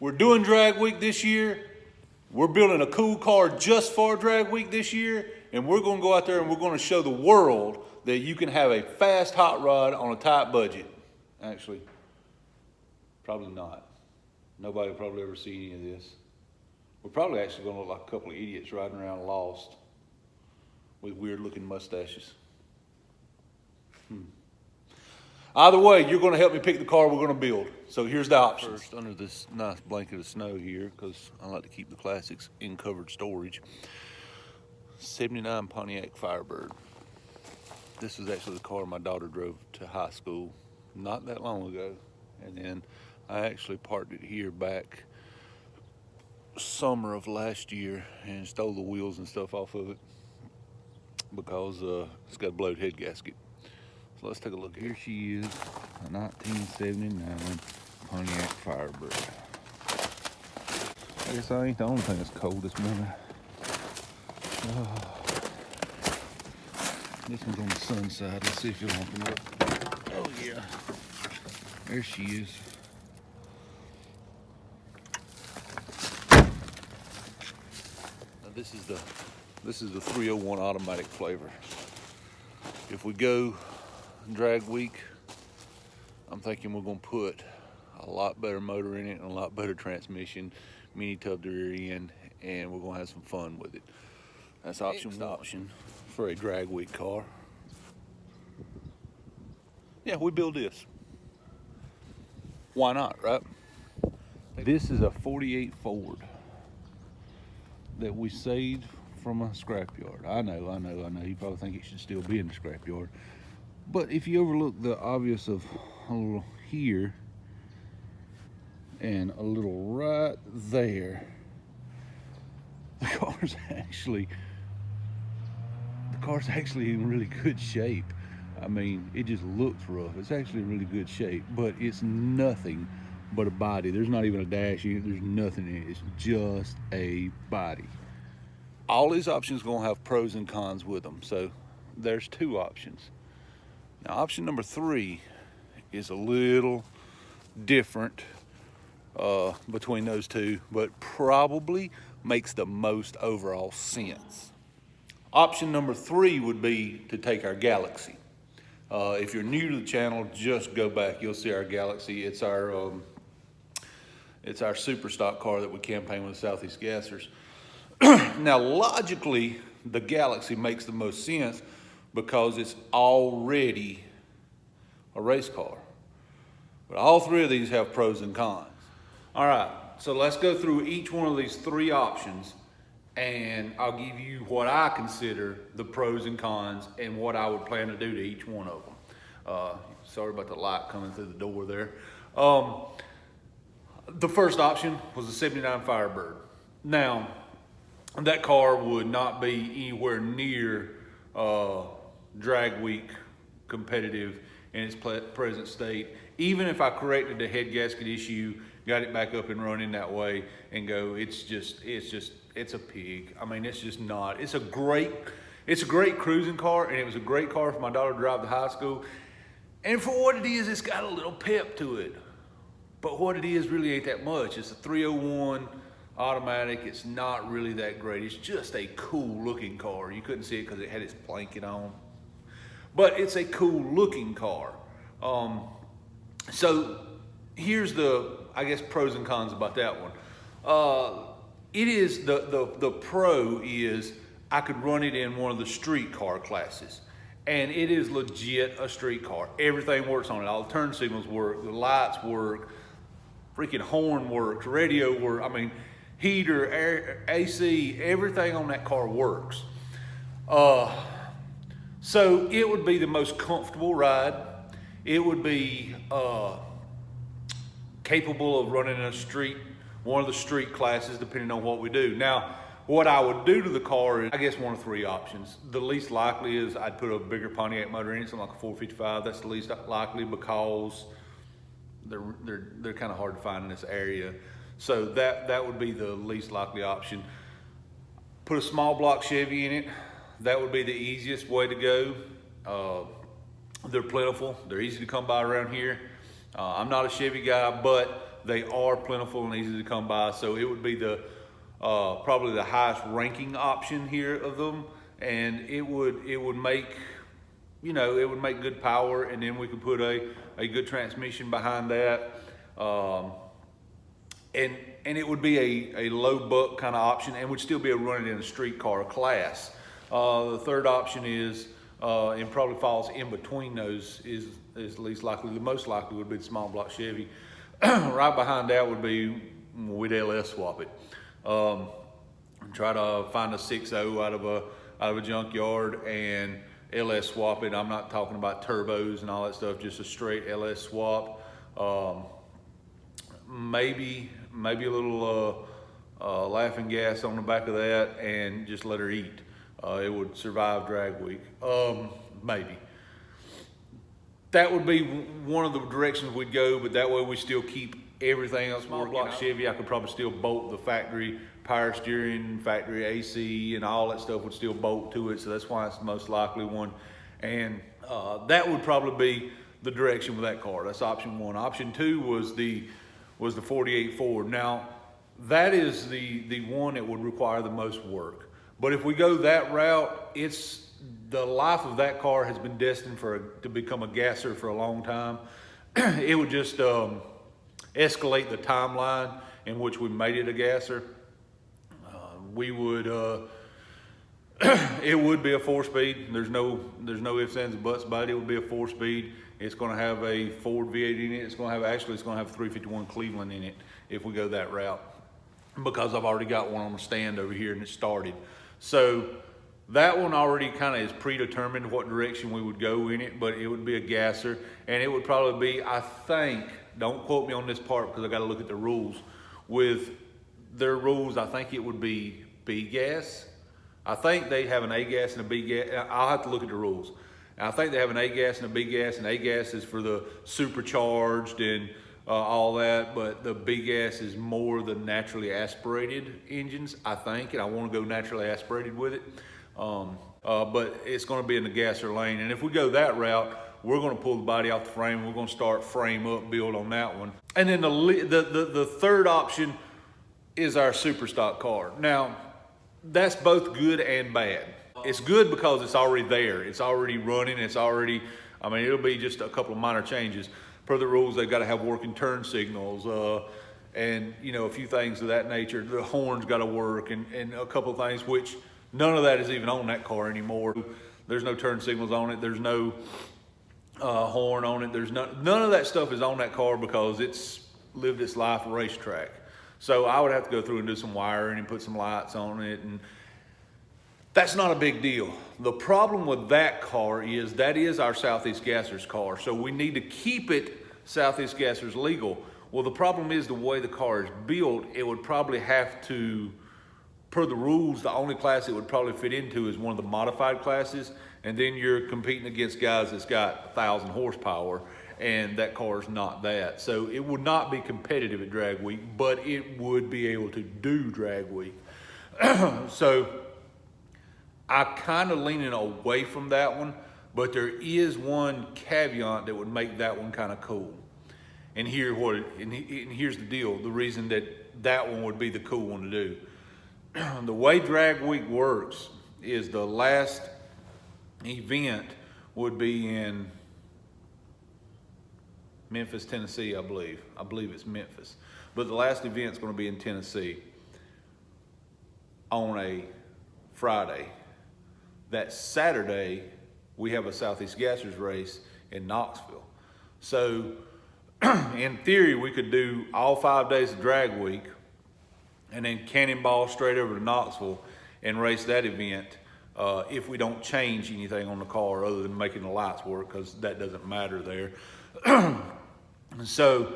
We're doing Drag Week this year. We're building a cool car just for Drag Week this year, and we're going to go out there and we're going to show the world that you can have a fast hot rod on a tight budget. Actually, probably not. Nobody will probably ever see any of this. We're probably actually going to look like a couple of idiots riding around lost with weird looking mustaches. Either way, you're going to help me pick the car we're going to build. So here's the options. First, under this nice blanket of snow here, because I like to keep the classics in covered storage. 79 Pontiac Firebird. This was actually the car my daughter drove to high school not that long ago. And then I actually parked it here back summer of last year and stole the wheels and stuff off of it because it's got a blowed head gasket. So let's take a look. Here she is, a 1979 Pontiac Firebird. I guess I ain't the only thing that's cold this morning. Oh. This one's on the sun side. Let's see if you'll open it up. Oh yeah, there she is. Now this is the 301 automatic flavor. If we go Drag Week, I'm thinking we're gonna put a lot better motor in it and a lot better transmission, mini tub to rear end, and we're gonna have some fun with it. That's option for a Drag Week car. Yeah, we build this. Why not, right? This is a 48 Ford that we saved from a scrapyard. I know. You probably think it should still be in the scrapyard. But if you overlook the obvious of a little here and a little right there, the car's actually in really good shape. I mean, it just looks rough. It's actually in really good shape, but it's nothing but a body. There's not even a dash in it. There's nothing in it. It's just a body. All these options are gonna have pros and cons with them. So there's two options. Now, option number 3 is a little different between those two, but probably makes the most overall sense. Option number 3 would be to take our Galaxy. If you're new to the channel, just go back. You'll see our Galaxy. It's our super stock car that we campaign with Southeast Gassers. Now, logically, the Galaxy makes the most sense because it's already a race car. But all 3 of these have pros and cons. All right, so let's go through each one of these 3 options, and I'll give you what I consider the pros and cons and what I would plan to do to each one of them. Sorry about the light coming through the door there. The first option was the 79 Firebird. Now, that car would not be anywhere near Drag Week competitive in its present state. Even if I corrected the head gasket issue, got it back up and running that way and go, it's a pig. I mean, it's just not. It's a great cruising car, and it was a great car for my daughter to drive to high school. And for what it is, it's got a little pep to it. But what it is really ain't that much. It's a 301 automatic. It's not really that great. It's just a cool looking car. You couldn't see it because it had its blanket on. But it's a cool looking car. So here's the, I guess, pros and cons about that one. It is, the pro is I could run it in one of the street car classes. And it is legit a street car. Everything works on it. All the turn signals work, the lights work, freaking horn works, radio works. I mean, heater, air, AC, everything on that car works. So it would be the most comfortable ride. It would be capable of running one of the street classes, depending on what we do. Now, what I would do to the car is, I guess, one of 3 options. The least likely is I'd put a bigger Pontiac motor in it, something like a 455. That's the least likely because they're kind of hard to find in this area. So that would be the least likely option. Put a small block Chevy in it. That would be the easiest way to go. They're plentiful. They're easy to come by around here. I'm not a Chevy guy, but they are plentiful and easy to come by. So it would be the probably the highest ranking option here of them, and it would make, you know, it would make good power, and then we could put a good transmission behind that, and it would be a low buck kind of option, and would still be able to run it in a street car class. The third option is, and probably falls in between those, is least likely, the most likely would be the small block Chevy. Right behind that would be, we'd LS swap it. Try to find a 6.0 out of a junkyard and LS swap it. I'm not talking about turbos and all that stuff, just a straight LS swap. Maybe a little laughing gas on the back of that, and just let her eat. It would survive Dragweek. Maybe. That would be one of the directions we'd go, but that way we still keep everything else. Small block Chevy, I could probably still bolt the factory power steering, factory AC, and all that stuff would still bolt to it, so that's why it's the most likely one. And that would probably be the direction with that car. That's option one. Option two was the 48 Ford. Now, that is the one that would require the most work. But if we go that route, the life of that car has been destined to become a gasser for a long time. It would just escalate the timeline in which we made it a gasser. We would, it would be a 4-speed. There's no ifs, ands, and buts about it. It would be a 4-speed. It's going to have a Ford V8 in it. It's going to have 351 Cleveland in it if we go that route, because I've already got one on the stand over here and it started. So that one already kind of is predetermined what direction we would go in it, but it would be a gasser, and it would probably be, I think, don't quote me on this part because I got to look at the rules. With their rules, I think it would be B gas. I think they have an A gas and a B gas. I'll have to look at the rules. I think they have an A gas and a B gas, and A gas is for the supercharged and all that, but the B gas is more the naturally aspirated engines, I think, and I want to go naturally aspirated with it. But it's going to be in the gasser lane, and if we go that route, we're going to pull the body off the frame. We're going to start frame up build on that one, and then the third option is our super stock car. Now, that's both good and bad. It's good because it's already there. It's already running. It's already, I mean, it'll be just a couple of minor changes. Per the rules, they've got to have working turn signals, and, you know, a few things of that nature. The horn's got to work, and a couple of things, which none of that is even on that car anymore. There's no turn signals on it. There's no horn on it. There's none of that stuff is on that car because it's lived its life a racetrack. So I would have to go through and do some wiring and put some lights on it, and that's not a big deal. The problem with that car is that is our Southeast Gassers car, so we need to keep it Southeast Gassers legal. Well, the problem is the way the car is built, it would probably have to, per the rules, the only class it would probably fit into is one of the modified classes, and then you're competing against guys that's got 1,000 horsepower, and that car is not that. So it would not be competitive at Dragweek, but it would be able to do Dragweek. So I kind of leaning away from that one, but there is one caveat that would make that one kind of cool. And here's the deal, the reason that one would be the cool one to do. The way Dragweek works is the last event would be in Memphis, Tennessee, I believe. I believe it's Memphis. But the last event's going to be in Tennessee on a Friday. That Saturday, we have a Southeast Gassers race in Knoxville. So, in theory, we could do all 5 days of Dragweek and then cannonball straight over to Knoxville and race that event if we don't change anything on the car other than making the lights work, because that doesn't matter there. So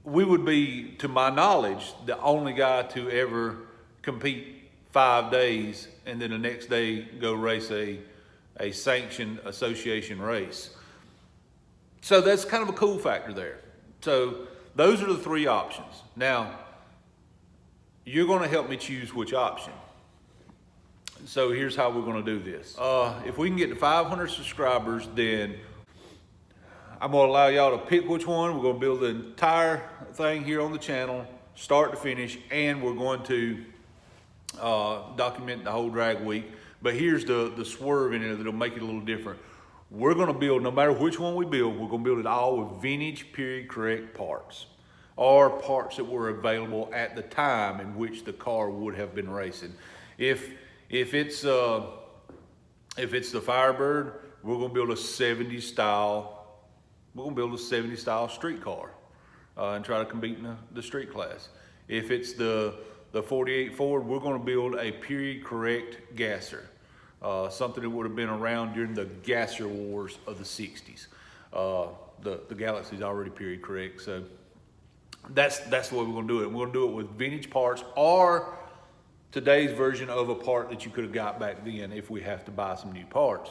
we would be, to my knowledge, the only guy to ever compete 5 days and then the next day go race a sanctioned association race. So that's kind of a cool factor there. So those are the three options. Now, you're going to help me choose which option. So here's how we're going to do this. If we can get to 500 subscribers, then I'm gonna allow y'all to pick which one. We're gonna build the entire thing here on the channel, start to finish, and we're going to document the whole drag week. But here's the swerve in it that'll make it a little different. We're gonna build, no matter which one we build, we're gonna build it all with vintage period correct parts, or parts that were available at the time in which the car would have been racing. If it's the Firebird, we're gonna build a 70s style. We're gonna build a 70s style street car and try to compete in the street class. If it's the 48 Ford, we're gonna build a period correct gasser, something that would have been around during the gasser wars of the 60s. The Galaxy's already period correct, so that's the way we're gonna do it. We're gonna do it with vintage parts or today's version of a part that you could have got back then if we have to buy some new parts.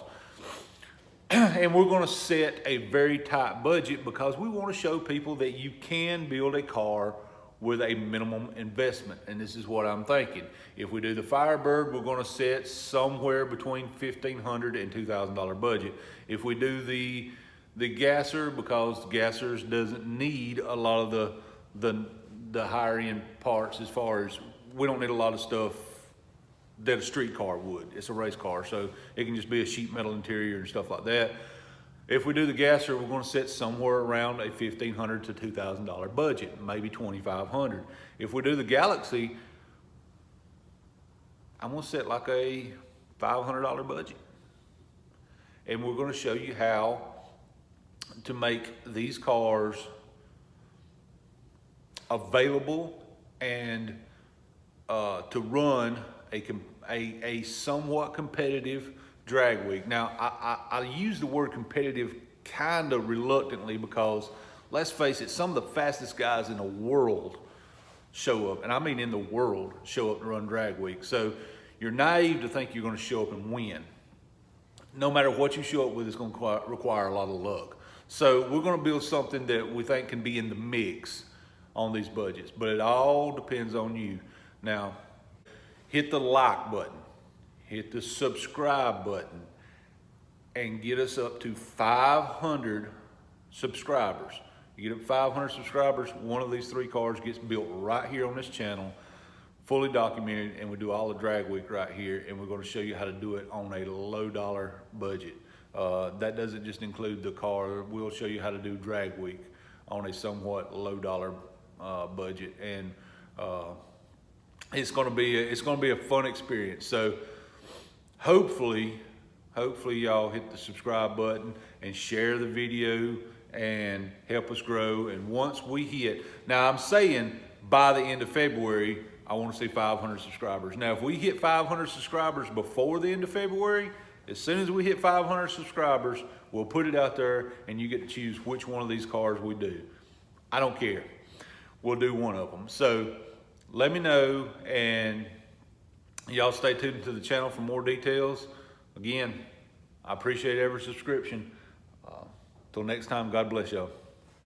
And we're gonna set a very tight budget because we wanna show people that you can build a car with a minimum investment. And this is what I'm thinking. If we do the Firebird, we're gonna set somewhere between $1,500 and $2,000 budget. If we do the gasser, because gassers doesn't need a lot of the higher end parts, as far as we don't need a lot of stuff that a street car would. It's a race car, so it can just be a sheet metal interior and stuff like that. If we do the gasser, we're gonna set somewhere around a $1,500 to $2,000 budget, maybe $2,500. If we do the Galaxy, I'm gonna set like a $500 budget. And we're gonna show you how to make these cars available and to run a somewhat competitive drag week. Now, I use the word competitive kind of reluctantly because, let's face it, some of the fastest guys in the world show up, and I mean in the world, show up to run drag week. So you're naive to think you're gonna show up and win. No matter what you show up with, it's gonna require a lot of luck. So we're gonna build something that we think can be in the mix on these budgets, but it all depends on you. Now, hit the like button, hit the subscribe button, and get us up to 500 subscribers. You get up 500 subscribers, one of these 3 cars gets built right here on this channel, fully documented, and we do all the drag week right here, and we're gonna show you how to do it on a low dollar budget. That doesn't just include the car. We'll show you how to do drag week on a somewhat low dollar budget, and it's gonna be a fun experience. So hopefully y'all hit the subscribe button and share the video and help us grow. And once we hit, now I'm saying by the end of February, I want to see 500 subscribers. Now, if we hit 500 subscribers before the end of February, as soon as we hit 500 subscribers, we'll put it out there and you get to choose which one of these cars we do. I don't care. We'll do one of them. So let me know, and y'all stay tuned to the channel for more details. Again, I appreciate every subscription. Till next time, God bless y'all.